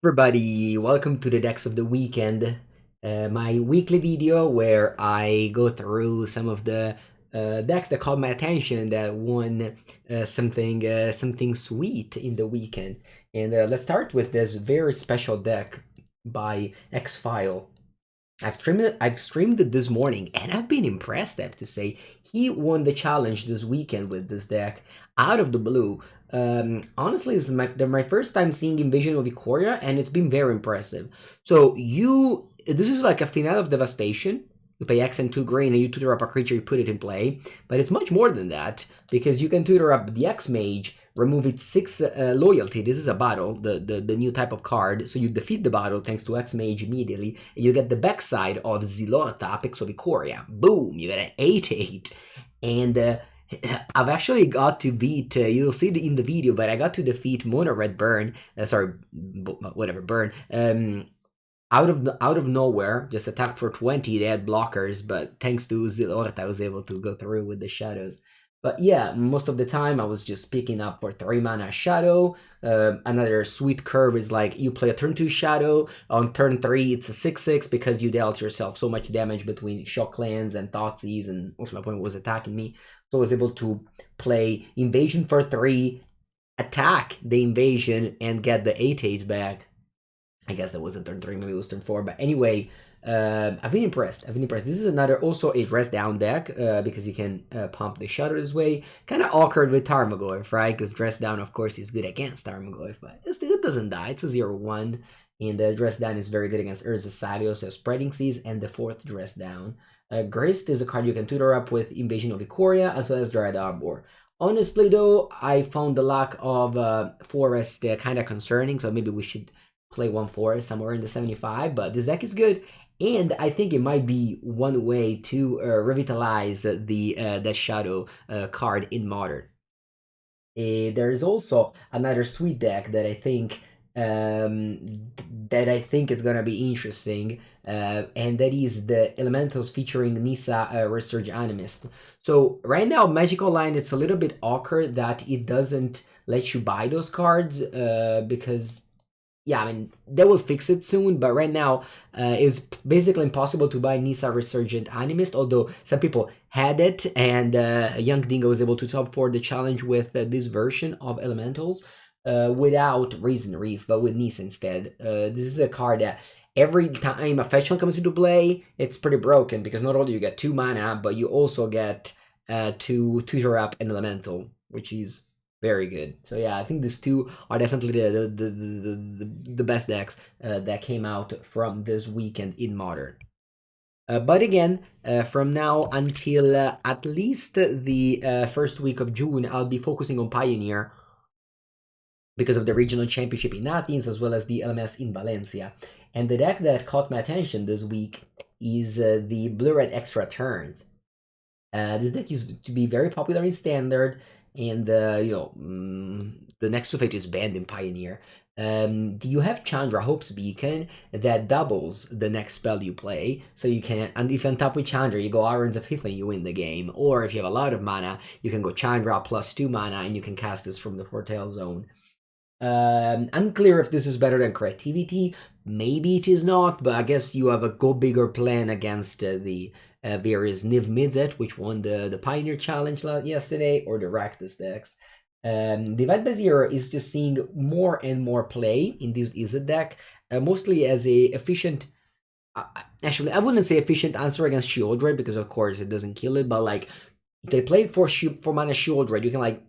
Everybody, welcome to the Decks of the Weekend, my weekly video where I go through some of the decks that caught my attention that won something sweet in the weekend. And let's start with this very special deck by X-File. I've streamed it this morning, and I've been impressed. I have to say, he won the challenge this weekend with this deck out of the blue. Honestly, this is my first time seeing Invasion of Ikoria, and it's been very impressive. So this is like a Finale of Devastation. You pay X and 2 green, and you tutor up a creature, you put it in play. But it's much more than that, because you can tutor up the X Mage, remove its 6 loyalty. This is a battle, the new type of card. So you defeat the battle thanks to X Mage immediately. And you get the backside of Zilota, Apex of Ikoria. Boom! You get an 8/8. And I've actually got to beat, you'll see it in the video, but I got to defeat Mono Red Burn, whatever, Burn, out of nowhere, just attacked for 20, they had blockers, but thanks to Zilorta, I was able to go through with the shadows. But yeah, most of the time I was just picking up for 3 mana Shadow. Another sweet curve is like you play a turn 2 Shadow, on turn 3 it's a 6/6 because you dealt yourself so much damage between Shocklands and Thoughtseize, and also my opponent was attacking me. So I was able to play Invasion for 3, attack the Invasion, and get the 8/8 back. I guess that wasn't turn 3, maybe it was turn 4. But anyway, I've been impressed. This is another, also a dress down deck, because you can pump the Shadow this way. Kind of awkward with Tarmogoyf, right? Because dress down, of course, is good against Tarmogoyf, but it doesn't die. It's a 0/1. And the dress down is very good against Urza Savios, so Spreading Seas, and the 4th dress down. Grist is a card you can tutor up with Invasion of Ikoria, as well as Dryad Arbor. Honestly, though, I found the lack of Forest kind of concerning, so maybe we should play one forest somewhere in the 75, but this deck is good, and I think it might be one way to revitalize that Shadow card in Modern. There is also another sweet deck that I think is gonna be interesting, and that is the Elementals featuring Nissa Resurge Animist. So right now, Magic Online, it's a little bit awkward that it doesn't let you buy those cards, because yeah, I mean, they will fix it soon, but right now, it's basically impossible to buy Nissa Resurgent Animist, although some people had it, and Young Dingo was able to top 4 the challenge with this version of Elementals, without Raisin Reef, but with Nissa instead. This is a card that every time a fetch comes into play, it's pretty broken, because not only you get 2 mana, but you also get to tutor up an Elemental, which is very good. So yeah, I think these two are definitely the best decks that came out from this weekend in Modern. But again, from now until at least the first week of June, I'll be focusing on Pioneer because of the regional championship in Athens, as well as the LMS in Valencia. And the deck that caught my attention this week is the Blue-Red Extra Turns. This deck used to be very popular in Standard, and the next to fate is banned in Pioneer. You have Chandra Hope's Beacon that doubles the next spell you play, so you can, and if you untap with Chandra, you go Aaron's Epiphany, you win the game. Or if you have a lot of mana, you can go Chandra plus 2 mana, and you can cast this from the Foretell Zone. Unclear if this is better than Creativity. Maybe it is not, but I guess you have a go bigger plan against the various Niv Mizzet, which won the Pioneer Challenge yesterday, or the Rakdos decks. Divide by Zero is just seeing more and more play in this Izzet deck, mostly as a efficient. Actually, I wouldn't say efficient answer against Shieldred, because of course it doesn't kill it, but like they play for mana Shieldred, you can like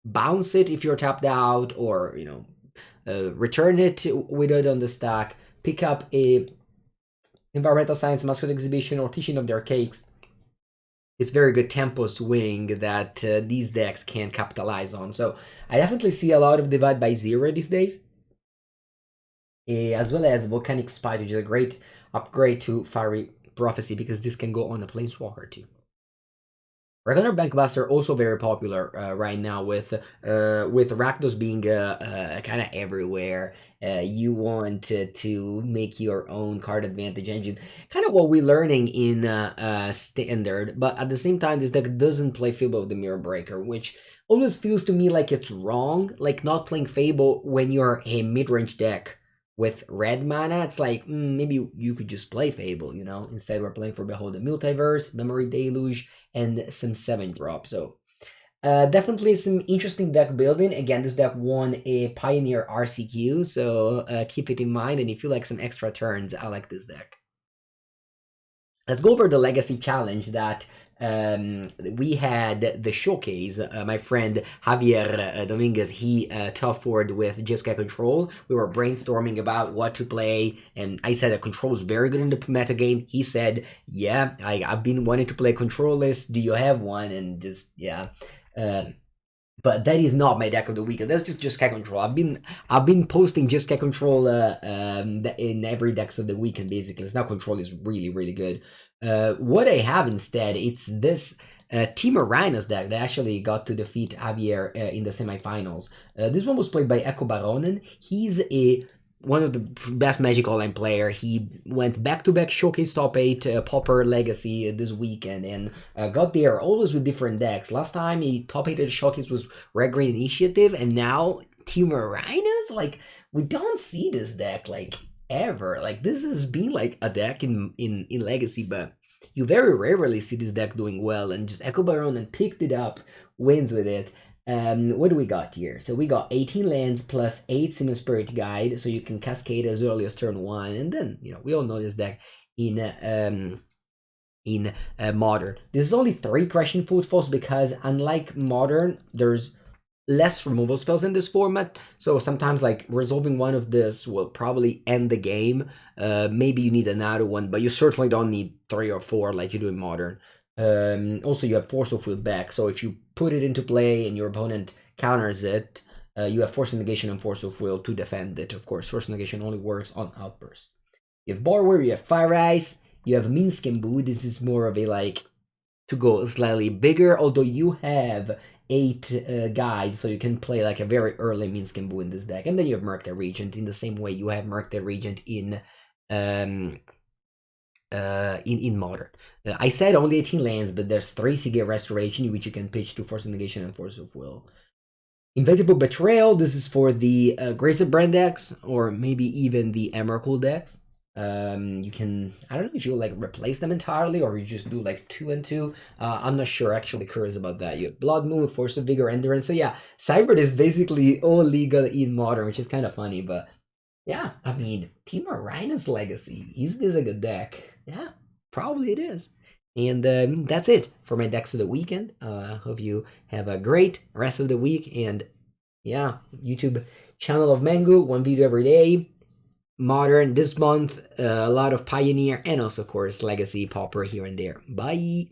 bounce it if you're tapped out, or return it with it on the stack, pick up a Environmental Science, Mascot Exhibition, or Teaching of their Cakes. It's very good tempo swing that these decks can capitalize on. So I definitely see a lot of Divide by Zero these days, as well as Volcanic Spite, which is a great upgrade to Fiery Prophecy, because this can go on a Planeswalker too. Regular Bankbuster also very popular right now, with Rakdos being kind of everywhere. You want to make your own card advantage engine, kind of what we're learning in Standard, but at the same time, this deck doesn't play Fable of the Mirror Breaker, which always feels to me like it's wrong, like not playing Fable when you're a mid-range deck with red mana, it's like maybe you could just play Fable, you know. Instead, we're playing for Behold the Multiverse, Memory Deluge, and some 7-drop. So definitely some interesting deck building. Again, this deck won a Pioneer RCQ, so keep it in mind. And if you like some extra turns, I like this deck. Let's go over the Legacy Challenge that we had the showcase. My friend Javier Dominguez, he top forward with Jeskai Control. We were brainstorming about what to play, and I said that Control is very good in the meta game. He said, yeah, I've been wanting to play Control list. Do you have one? And just, yeah. But that is not my deck of the week. That's just Jeskai Control. I've been posting Jeskai Control in every decks of the weekend basically. Now Control is really good. What I have instead, it's this Team Rhinos deck that actually got to defeat Javier in the semifinals. This one was played by Echo Baronen. He's one of the best Magic Online player. He went back-to-back Showcase Top 8 Pauper Legacy this weekend and got there always with different decks. Last time he Top 8 at Showcase was Red Green Initiative, and now Team Rhinos? Like, we don't see this deck, like, ever. Like, this has been, like, a deck in Legacy, but you very rarely see this deck doing well, and just Echo Baron and picked it up, wins with it. What do we got here? So we got 18 lands plus 8 Simon Spirit Guide, so you can cascade as early as turn 1, and then, you know, we all know this deck in Modern. This is only 3 Crushing Footfalls because unlike Modern, there's less removal spells in this format, so sometimes like resolving one of this will probably end the game. Maybe you need another one, but you certainly don't need 3 or 4 like you do in Modern. Also, you have Force of Will back, so if you put it into play and your opponent counters it, you have Force of Negation and Force of Will to defend it. Of course, Force of Negation only works on Outburst. You have Borwer, you have Fire Ice, you have Minsk and Boo. This is more of a like to go slightly bigger, although you have 8 guides, so you can play like a very early Minsk and Boo in this deck. And then you have Merc the Regent in the same way you have Merc the Regent in Modern. I said only 18 lands, but there's 3 Seagate Restoration, which you can pitch to Force of Negation and Force of Will. Inevitable Betrayal, this is for the Grace of Brand decks, or maybe even the Emrakul decks. You can, I don't know if you like replace them entirely, or you just do like 2 and 2. I'm not sure, actually curious about that. You have Blood Moon, Force of Vigor, Endurance. So yeah, Cybert is basically all legal in Modern, which is kind of funny, but yeah, I mean, Team Rhinos Legacy, is this a good deck? Yeah, probably it is. And that's it for my decks of the weekend. Hope you have a great rest of the week. And yeah, YouTube channel of Mengu, 1 video every day. Modern this month, a lot of Pioneer and also, of course, Legacy Pauper here and there. Bye!